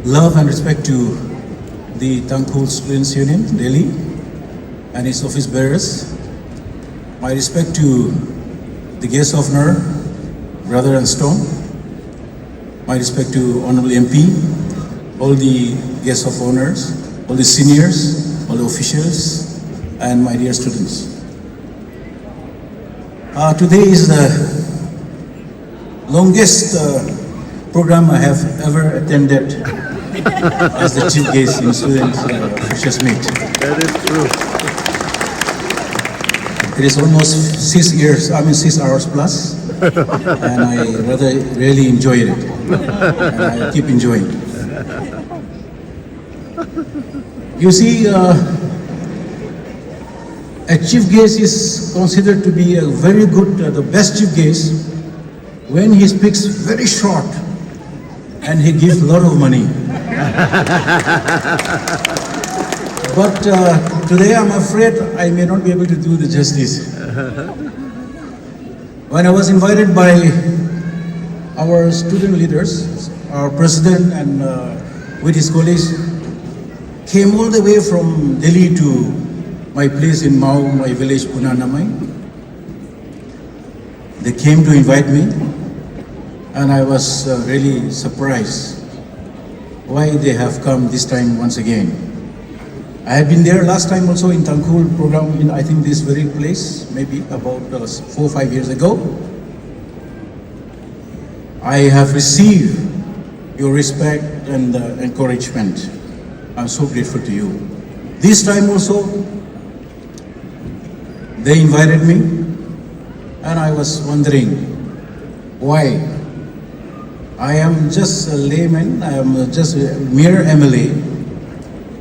love and respect to the Tangkhul Students Union, Delhi, and its office bearers. My respect to the guest of honor, Brother and Stone. My respect to Honorable MP, all the guests of honors, all the seniors, all the officials, and my dear students. Today is the longest program I have ever attended as the chief guest in Student Freshers Meet. That is true. It is almost 6 hours plus, and I really enjoyed it, and I keep enjoying. You see, a chief guest is considered to be a very good, the best chief guest when he speaks very short and he gives a lot of money. But today I'm afraid I may not be able to do the justice. When I was invited by our student leaders, our president and with his colleagues, came all the way from Delhi to my place in Mau, my village Punanamai. They came to invite me, and I was really surprised why they have come this time once again. I have been there last time also in Tangkhul program in I think this very place, maybe about 4 or 5 years ago. I have received your respect and encouragement. I'm so grateful to you. This time also, they invited me, and I was wondering why. I am just a layman, I am just a mere MLA,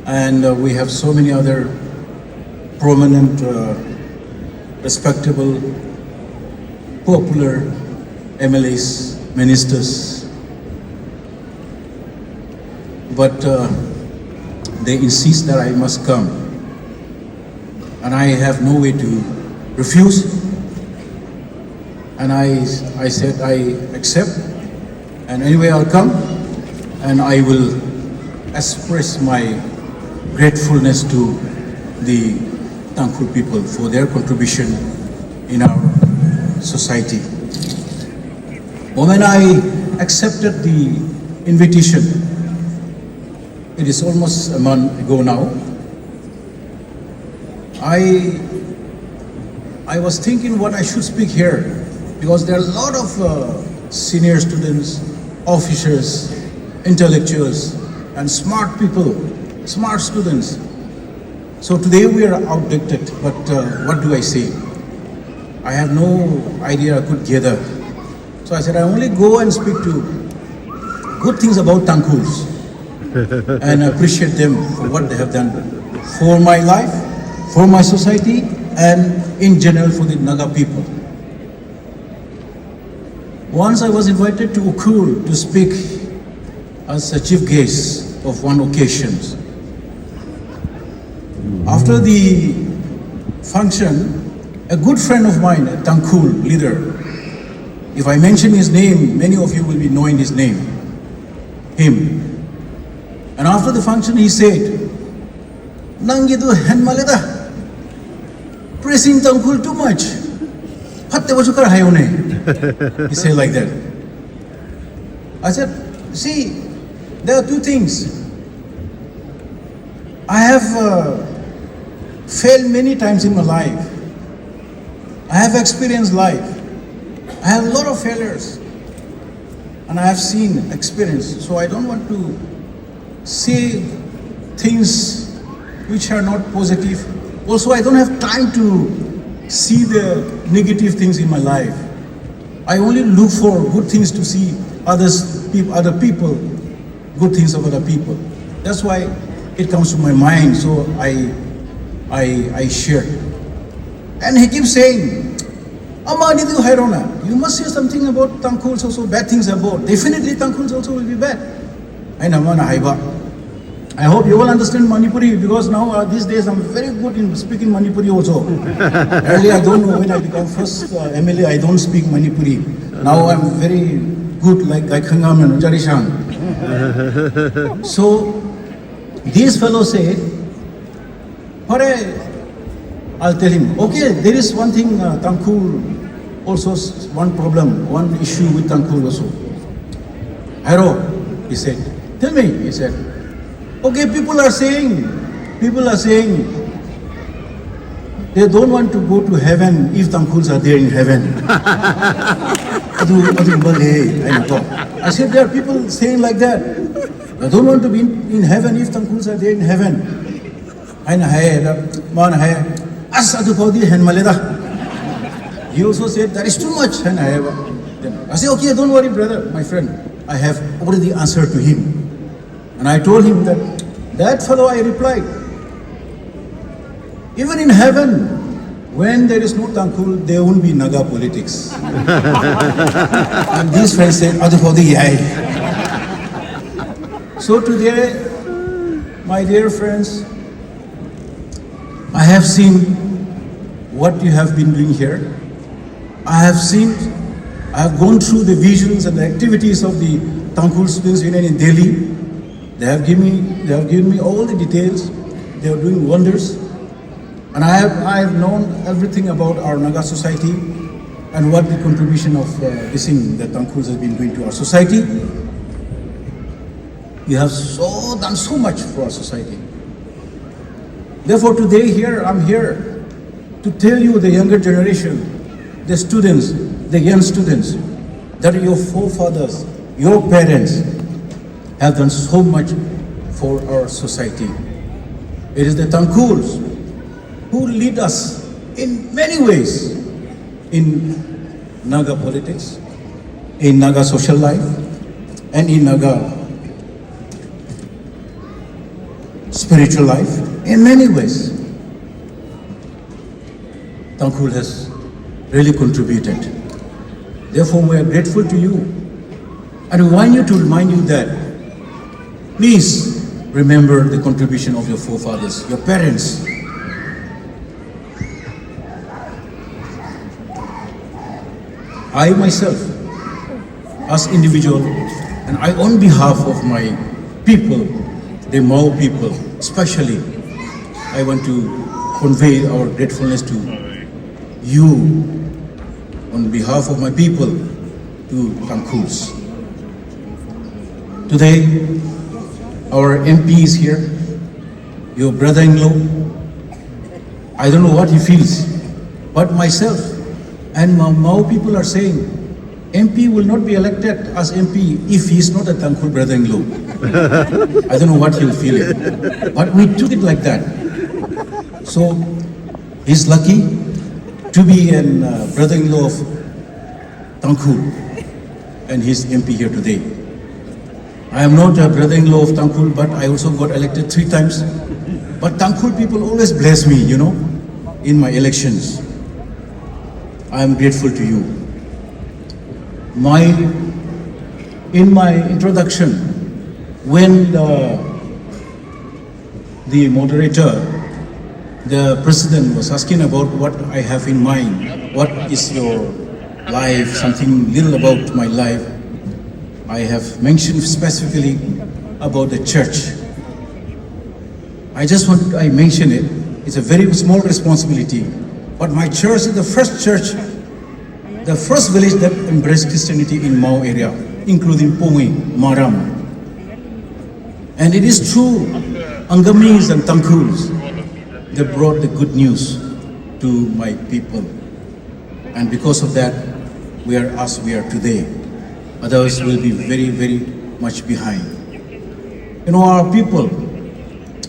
and we have so many other prominent, respectable, popular MLAs, ministers. But they insist that I must come, and I have no way to refuse. And I said I accept, and anyway I'll come, and I will express my gratefulness to the Tangkhul people for their contribution in our society. When I accepted the invitation, it is almost a month ago now, I was thinking what I should speak here, because there are a lot of senior students, officers, intellectuals, and smart people, smart students. So today we are outdated, but what do I say? I have no idea I could gather. So I said I only go and speak to good things about Tangkhuls and appreciate them for what they have done for my life, for my society, and in general for the Naga people. Once I was invited to Ukhul to speak as a chief guest of one occasion. After the function, a good friend of mine, a Tangkhul leader, if I mention his name, many of you will be knowing his name, him. And after the function he said, "Nangidu henmaleda, praising Tangkhul too much. Hatte bachukar hayone." He said like that. I said, see, there are two things. I have failed many times in my life. I have experienced life. I have a lot of failures. And I have seen, experience. So I don't want to say things which are not positive. Also, I don't have time to see the negative things in my life. I only look for good things to see other people, good things of other people. That's why it comes to my mind, so I share. And he keeps saying, you must say something about Tangkhuls also, bad things about. Definitely Tangkhuls also will be bad. I hope you all understand Manipuri, because now these days I'm very good in speaking Manipuri also. Earlier I don't know, when I become first MLA, I don't speak Manipuri. Now I'm very good like Khangam and Ujarishang. So these fellows say, I'll tell him, okay, there is one thing, Tangkhul, also one problem, one issue with Tangkhul also. Hero, he said, tell me, he said, okay, people are saying, they don't want to go to heaven if Tangkhuls are there in heaven. I said, there are people saying like that. They don't want to be in heaven if Tangkhuls are there in heaven. He also said, that is too much. I said, okay, don't worry, brother, my friend. I have already answered to him. And I told him that fellow, I replied, even in heaven, when there is no Tangkhul, there won't be Naga politics. And these friends said, so today, my dear friends, I have seen what you have been doing here. I have gone through the visions and the activities of the Tangkhul Students Union in Delhi. They have given me all the details. They are doing wonders. And I have known everything about our Naga society and what the contribution of this thing that Tangkhuls has been doing to our society. You have done so much for our society. Therefore today I'm here to tell you, the younger generation, the students, the young students, that your forefathers, your parents have done so much for our society. It is the Tangkhuls who lead us in many ways in Naga politics, in Naga social life, and in Naga spiritual life, in many ways. Tangkhul has really contributed. Therefore, we are grateful to you. And we want you to remind you that, please remember the contribution of your forefathers, your parents. I myself, as individual, and I on behalf of my people, the Mao people, especially, I want to convey our gratefulness to you on behalf of my people, to Tangkhuls. Today, our MP is here, your brother-in-law. I don't know what he feels, but myself and Mao people are saying, MP will not be elected as MP if he is not a Tangkhul brother-in-law. I don't know what he'll feel, but we took it like that. So he's lucky to be a brother-in-law of Tangkhul, and he's MP here today. I am not a brother-in-law of Tangkhul, but I also got elected 3 times. But Tangkhul people always bless me, in my elections. I am grateful to you. In my introduction, when the moderator, the president was asking about what I have in mind, what is your life, something little about my life, I have mentioned specifically about the church. I mention it. It's a very small responsibility. But my church is the first church, the first village that embraced Christianity in Mao area, including Pongi, Maram. And it is true, Angamis and Tangkhuls, they brought the good news to my people. And because of that, we are as we are today. Others will be very, very much behind. Our people,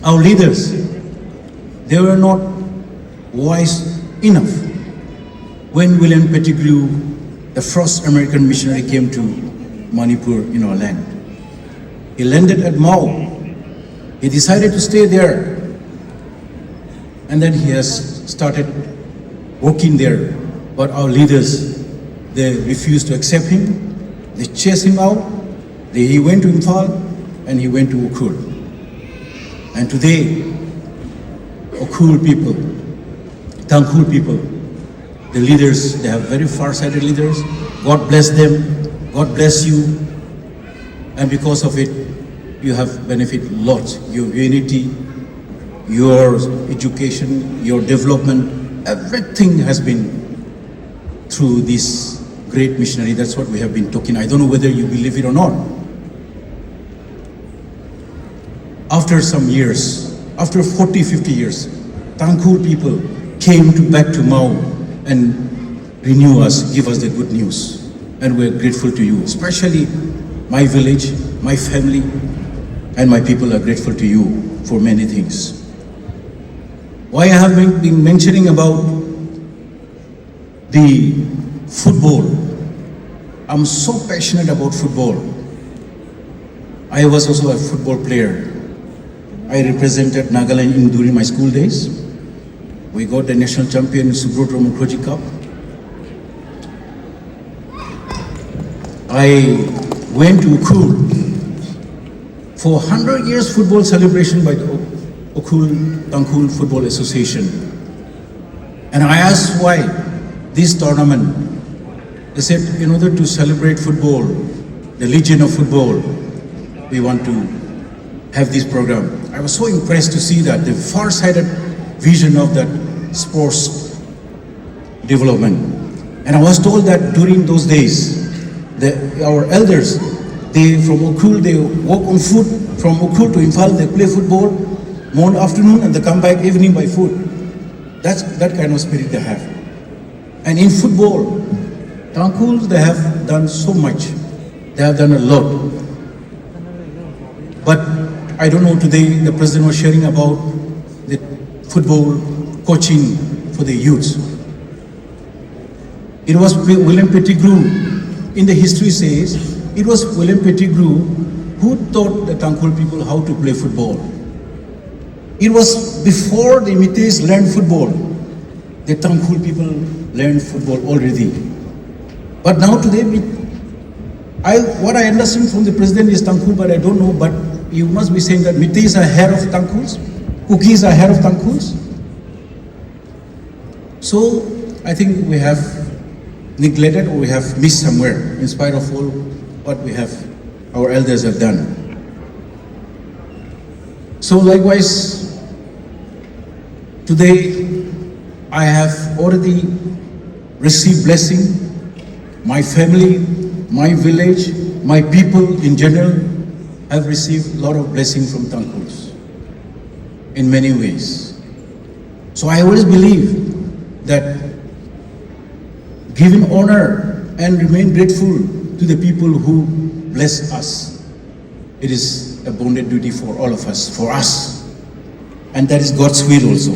our leaders, they were not wise enough when William Pettigrew, the first American missionary, came to Manipur in our land. He landed at Mao. He decided to stay there. And then he has started working there. But our leaders, they refused to accept him. They chased him out. He went to Imphal and he went to Ukhul. And today, Ukhul people, Tangkhul people, the leaders, they have very far-sighted leaders. God bless them. God bless you. And because of it, you have benefit lots. Your unity, your education, your development, everything has been through this great missionary. That's what we have been talking. I don't know whether you believe it or not. After some years, after 40, 50 years, Tangkhul people came back to Mau and renew us, give us the good news. And we're grateful to you, especially my village, my family, and my people are grateful to you for many things. Why I have been mentioning about the football. I'm so passionate about football. I was also a football player. I represented Nagaland during my school days. We got the national champion in Subrata Mukherjee Cup. I went to Ukhul for 100 years football celebration by the Tangkhul Football Association. And I asked why this tournament. They said in order to celebrate football, the legion of football, we want to have this program. I was so impressed to see that, the far-sighted vision of that sports development. And I was told that during those days, our elders, they from Ukhul, they walk on foot from Ukhul to Imphal, they play football morning, afternoon, and they come back evening by foot. That's that kind of spirit they have. And in football, Tangkhul, they have done so much. They have done a lot. But I don't know, today the president was sharing about the football coaching for the youths. It was William Pettigrew. In the history says, it was William Pettigrew who taught the Tangkhul people how to play football. It was before the Meiteis learned football. The Tangkhul people learned football already. But now today, what I understand from the president is Tangkhul, but I don't know, but you must be saying that Meiteis are hair of Tangkhuls, cookies are hair of Tangkhuls. So I think we have neglected or we have missed somewhere in spite of all what we have, our elders have done. So likewise, today I have already received blessing. My family, my village, my people in general have received a lot of blessing from Tangkhuls in many ways. So I always believe that giving honor and remain grateful to the people who bless us, it is a bonded duty for all of us, for us. And that is God's will also.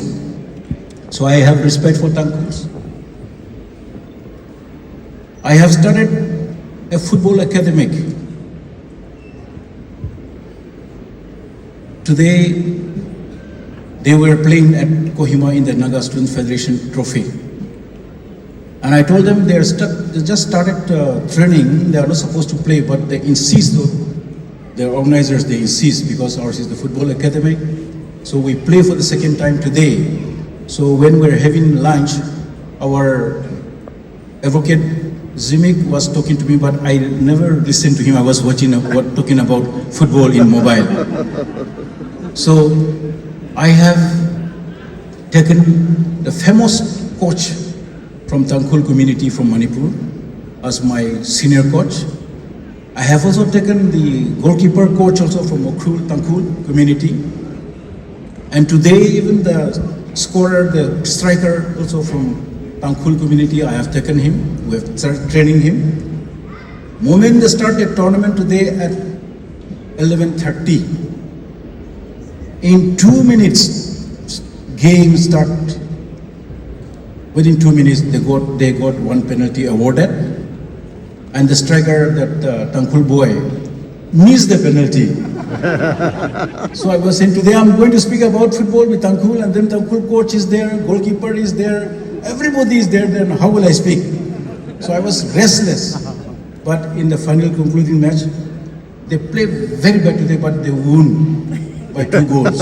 So I have respect for Tangkhuls. I have started a football academic. Today, they were playing at Kohima in the Naga Student Federation trophy. And I told them they just started training, they are not supposed to play, but they insist, their organizers, they insist because ours is the football academy. So we play for the second time today. So when we're having lunch, our advocate Zimik was talking to me, but I never listened to him. I was watching, talking about football in mobile. So I have taken the famous coach from Tangkhul community from Manipur as my senior coach. I have also taken the goalkeeper coach also from Tangkhul community. And today even the scorer, the striker also from Tangkhul community, I have taken him. We have started training him. Moment they start the tournament today at 11:30. In 2 minutes, game start. Within 2 minutes, they got one penalty awarded, and the striker, that Tangkhul boy, missed the penalty. So I was saying today I'm going to speak about football with Tangkhul, and then Tangkhul coach is there, goalkeeper is there, everybody is there. Then how will I speak? So I was restless. But in the final concluding match, they played very bad today, but they won by 2 goals.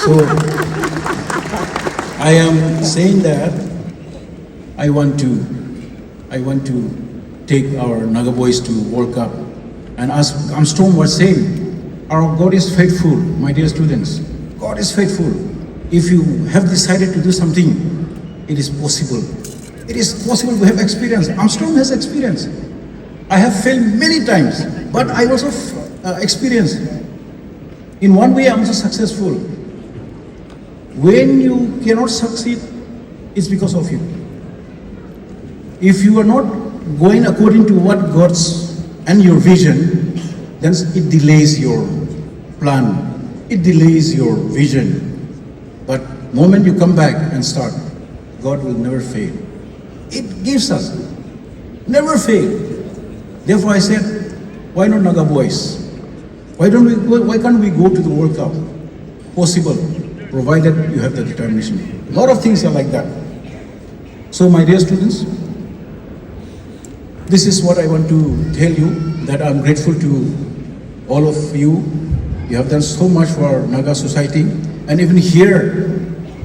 So I am saying that I want to take our Naga boys to World Cup. And as Armstrong was saying, Our God is faithful, my dear students. God is faithful. If you have decided to do something, it is possible. It is possible to have experience. Armstrong has experience. I have failed many times, but I also experienced. In one way, I'm also successful. When you cannot succeed, it's because of you. If you are not going according to what God's and your vision, then it delays your plan. It delays your vision. But moment you come back and start, God will never fail. It gives us, never fail. Therefore I said, why not Naga boys? Why can't we go to the World Cup? Possible, provided you have the determination. A lot of things are like that. So my dear students, this is what I want to tell you, that I'm grateful to all of you. You have done so much for our Naga society, and even here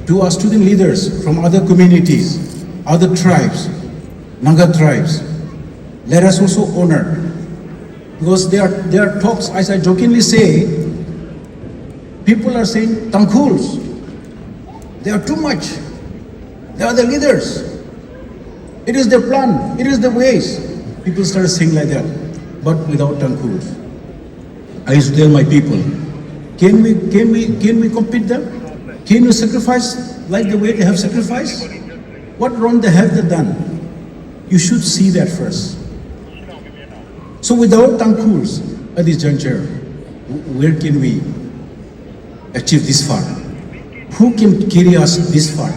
to our student leaders from other communities, other tribes, Naga tribes. Let us also honor, because there are talks, as I jokingly say, people are saying, Tangkhuls, they are too much. They are the leaders. It is their plan, it is the ways. People start saying like that, but without Tangkhuls. I used to tell my people, can we compete them? Can you sacrifice like the way they have sacrificed? What wrong they have done? You should see that first. So without Tangkhuls at this juncture, where can we achieve this far? Who can carry us this far?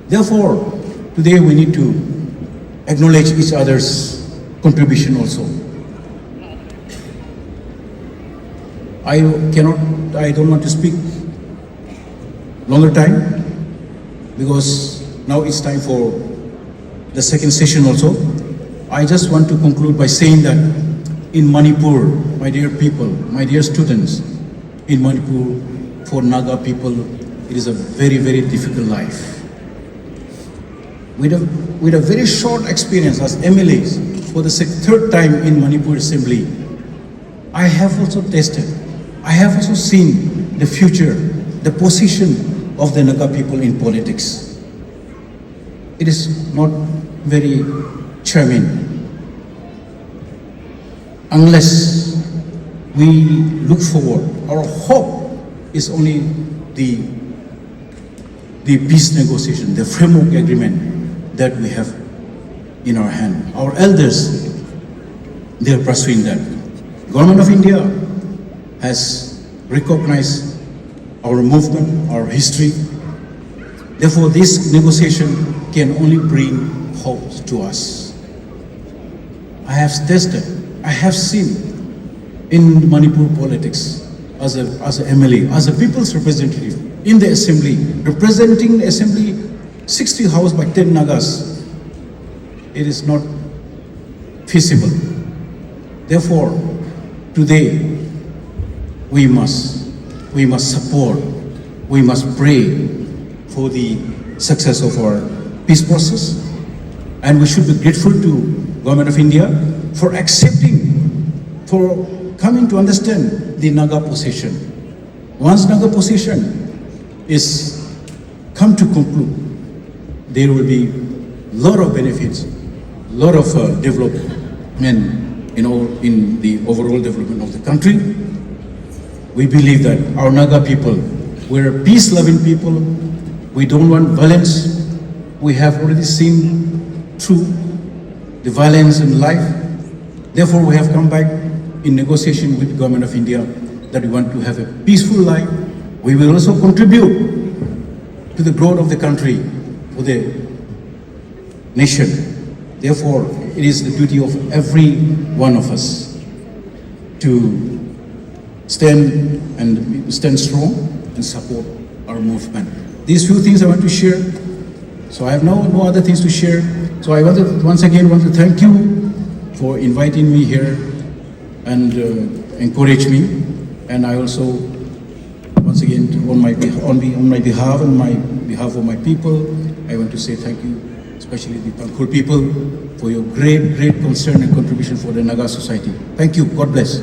Therefore, today we need to acknowledge each other's contribution also. I don't want to speak longer time, because now it's time for the second session also. I just want to conclude by saying that in Manipur, my dear people, my dear students, in Manipur, for Naga people, it is a very, very difficult life. With a very short experience as MLAs for the third time in Manipur Assembly, I have also tested, I have also seen the future, the position of the Naga people in politics. It is not very charming. Unless we look forward, our hope is only the peace negotiation, the framework agreement that we have in our hand. Our elders, they are pursuing that. Government of India has recognized our movement, our history. Therefore, this negotiation can only bring hope to us. I have tested, I have seen in Manipur politics as an MLA, as a people's representative in the assembly, representing the assembly 60 house by 10 Nagas. It is not feasible. Therefore, today we must support, we must pray for the success of our peace process, and we should be grateful to Government of India for accepting, for coming to understand the Naga position. Once Naga position is come to conclude, there will be a lot of benefits, a lot of development, in the overall development of the country. We believe that our Naga people, we're peace-loving people. We don't want violence. We have already seen through the violence in life. Therefore, we have come back in negotiation with Government of India that we want to have a peaceful life. We will also contribute to the growth of the country, for the nation. Therefore, it is the duty of every one of us to stand strong and support our movement. These few things I want to share. So I have no other things to share. So I once again want to thank you for inviting me here and encourage me. And I also, once again, on my behalf and my behalf of my people, I want to say thank you, especially the Tangkhul people, for your great concern and contribution for the Naga society. Thank you. God bless.